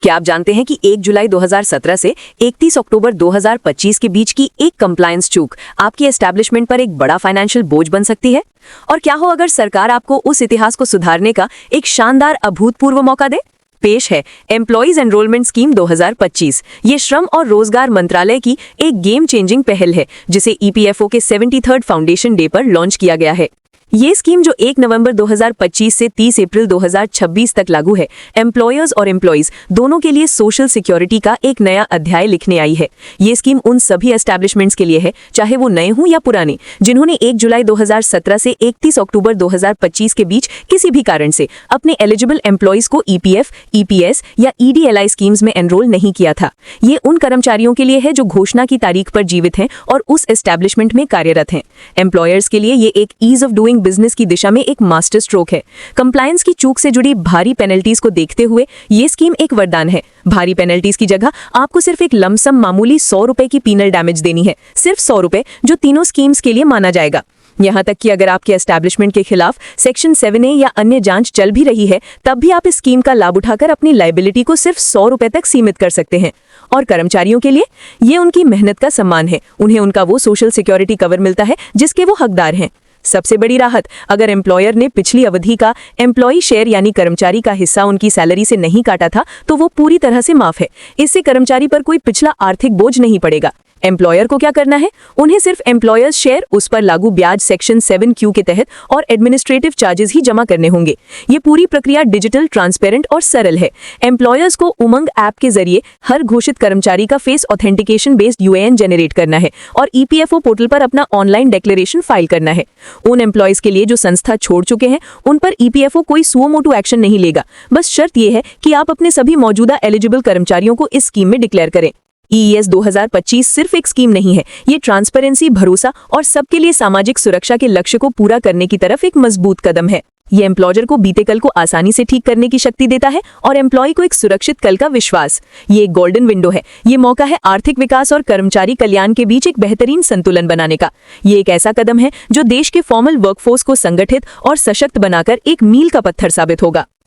क्या आप जानते हैं कि 1 जुलाई 2017 से 31 अक्टूबर 2025 के बीच की एक कंप्लायंस चूक आपकी एस्टैब्लिशमेंट पर एक बड़ा फाइनेंशियल बोझ बन सकती है? और क्या हो अगर सरकार आपको उस इतिहास को सुधारने का एक शानदार अभूतपूर्व मौका दे? पेश है एम्प्लॉइज एनरोलमेंट स्कीम 2025। ये श्रम और रोजगार मंत्रालय की एक गेम चेंजिंग पहल है जिसे ईपीएफओ के 73rd फाउंडेशन डे पर लॉन्च किया गया है। ये स्कीम जो 1 नवंबर 2025 से 30 अप्रैल 2026 तक लागू है, एम्प्लॉयर्स और एम्प्लॉइज दोनों के लिए सोशल सिक्योरिटी का एक नया अध्याय लिखने आई है। ये स्कीम उन सभी एस्टैब्लिशमेंट्स के लिए है, चाहे वो नए हों या पुराने, जिन्होंने 1 जुलाई 2017 से 31 अक्टूबर 2025 के बीच किसी भी कारण से अपने एलिजिबल एम्प्लॉइज को ईपीएफ, ईपीएस या ईडीएलआई स्कीम्स में एनरोल नहीं किया था। ये उन कर्मचारियों के लिए है जो घोषणा की तारीख पर जीवित हैं और उस एस्टैब्लिशमेंट में कार्यरत हैं। एम्प्लॉयर्स के लिए ये एक ईज ऑफ डूइंग बिजनेस की दिशा में एक मास्टर स्ट्रोक है। कंप्लायंस की चूक से जुड़ी भारी पेनल्टीज को देखते हुए ये स्कीम एक वरदान है। भारी पेनल्टीज की जगह आपको सिर्फ एक लमसम मामूली 100 रुपए की पीनल डैमेज देनी है, सिर्फ 100 रुपए, जो तीनों स्कीम्स के लिए माना जाएगा। यहाँ तक कि अगर आपके एस्टैब्लिशमेंट के खिलाफ सेक्शन 7A या अन्य जांच चल भी रही है, तब भी आप इस स्कीम का लाभ उठाकर अपनी लायबिलिटी को सिर्फ 100 रुपए तक सीमित कर सकते हैं। और कर्मचारियों के लिए ये उनकी मेहनत का सम्मान है। उन्हें उनका वो सोशल सिक्योरिटी कवर मिलता है जिसके वो हकदार हैं। सबसे बड़ी राहत, अगर एम्प्लॉयर ने पिछली अवधि का एम्प्लॉई शेयर यानी कर्मचारी का हिस्सा उनकी सैलरी से नहीं काटा था, तो वो पूरी तरह से माफ है। इससे कर्मचारी पर कोई पिछला आर्थिक बोझ नहीं पड़ेगा। एम्प्लॉयर को क्या करना है? उन्हें सिर्फ एम्प्लॉयर्स शेयर, उस पर लागू ब्याज सेक्शन 7Q के तहत और एडमिनिस्ट्रेटिव चार्जेस ही जमा करने होंगे। ये पूरी प्रक्रिया डिजिटल, ट्रांसपेरेंट और सरल है। एम्प्लॉयर्स को उमंग ऐप के जरिए हर घोषित कर्मचारी का face authentication based UAN generate करना है और ईपीएफओ पोर्टल पर अपना ऑनलाइन डिक्लेरेशन फाइल करना है। उन एम्प्लॉयज के लिए जो संस्था छोड़ चुके हैं, उन पर ईपीएफओ कोई सुओ मोटो एक्शन नहीं लेगा। बस शर्त यह है कि आप अपने सभी मौजूदा एलिजिबल कर्मचारियों को इस स्कीम में डिक्लेयर करें। ईईएस 2025 सिर्फ एक स्कीम नहीं है, ये ट्रांसपेरेंसी, भरोसा और सबके लिए सामाजिक सुरक्षा के लक्ष्य को पूरा करने की तरफ एक मजबूत कदम है। ये एम्प्लॉयर को बीते कल को आसानी से ठीक करने की शक्ति देता है और एम्प्लॉय को एक सुरक्षित कल का विश्वास। ये एक गोल्डन विंडो है। ये मौका है आर्थिक विकास और कर्मचारी कल्याण के बीच एक बेहतरीन संतुलन बनाने का। ये एक ऐसा कदम है जो देश के फॉर्मल वर्कफोर्स को संगठित और सशक्त बनाकर एक मील का पत्थर साबित होगा।